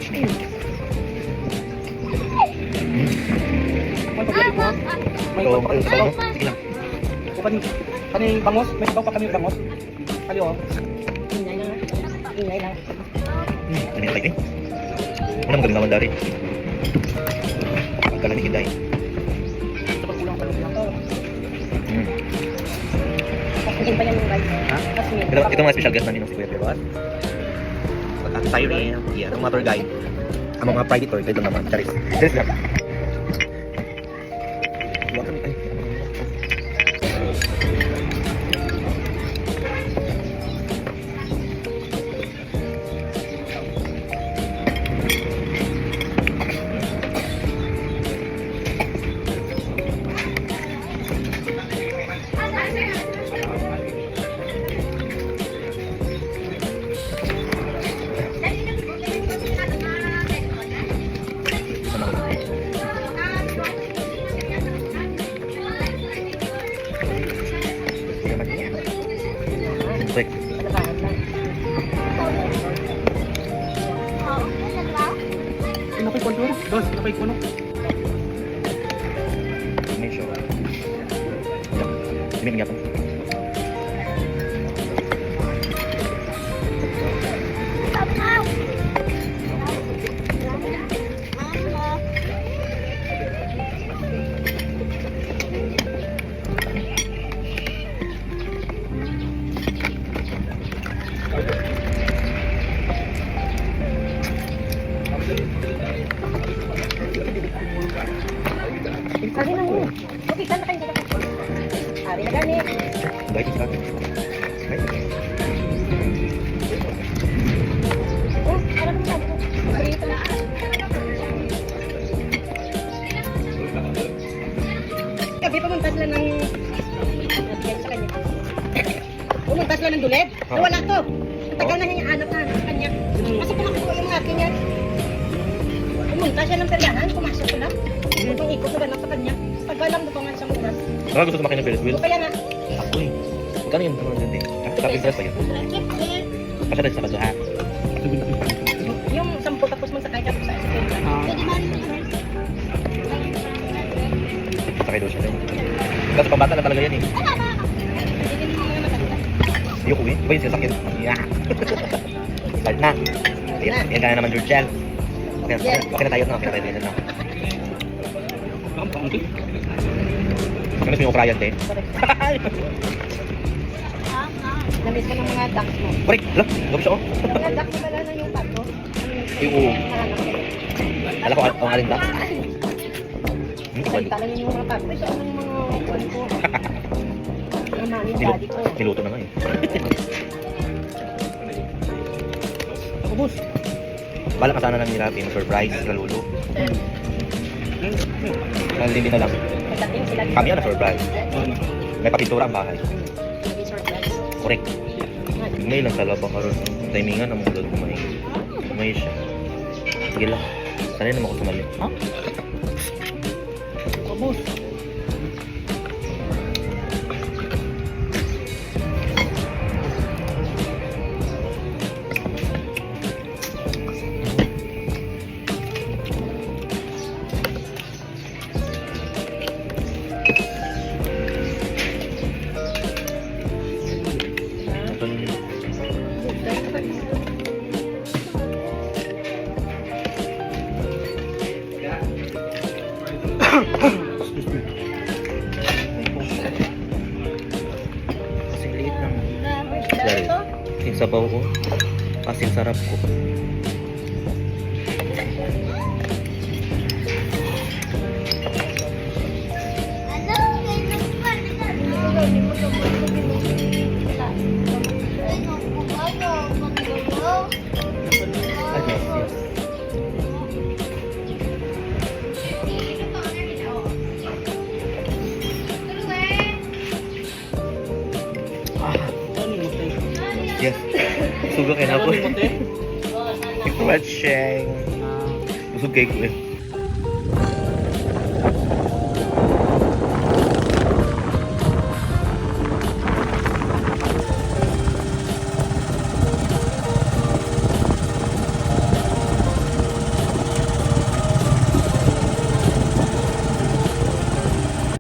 Sige lang. Kani bangos, may sabaw pa kami bangos. Kali oh. Ingay lang. Ano yung like eh? Ano magaling naman dari? Pagkala ni Hinday. Kasing pa yan yung rice. Ha? Pero ito mga special guest namin ng si Kuya Pero at Siren, yeah, ang mga tour guide. Ang mga private tour guide lang naman. Charis. Charis lang. Huwag kami tayo. Break. Ano kay kontrol? Dos, ano kay kuno? Make sure. Ini ngapon. Sabi na mo. Okay, saan na kayo dito? Sabi na gani. Baik sa akin. Oh, alam mo sabi ko. Prito na. Gabi pumunta sila ng... sa kanya. Pumunta sila ng duleb. Wala to. Ang tagal na niya anak na sa kanya. Kasi pumakbo yung akin niya. Pumunta siya ng peryahan. Pumasok ko lang. Itong ikot ko ganang sa kanya. Tagal lang doon nga sa muras. Baka gusto sumakay ng Ferris wheel? Kaya nga. Ako eh. Magkano yun? Ano ganda eh? Tapos dress pa yun. Pasya tayo sa kaduha. Yung 10 tapos magsakay ka sa SK. Sakay daw siya rin. Kasi pambata na talaga yan eh. Ayoko eh. Iba yung sasakyan. Yeah. Start na. Ayan, yan gana naman Jurgel. Okay na tayo na. Okay na tayo na. Ano yung operayan din? Namiss ka ng mga ducks mo. Correct! Alam, gawin siya oh. Mga ducks mo pala na yung pato. Oo. Alam ko, ang aling duck. Salita lang yung mga pato. Ito ang mga kwan ko. Ang mami, daddy ko. Niluto na nga eh. Ako boss. Bala ka sana nang nirapin. Surprise sa lulo. Hindi na lang. Pagdating sila. Kami na surprise. May papintura ang bahay. Correct. Ngayon lang talaga karoon. Timingan ang mga kumay. Kumay siya. Sige lang. Sanay naman ako sumali. Ha? Kabos. Kasing liit lang. Dari. Yung sabaw ko. Kasing sarap ko. Yes. Suga kayo na po. Watching. Busog kayo ko eh.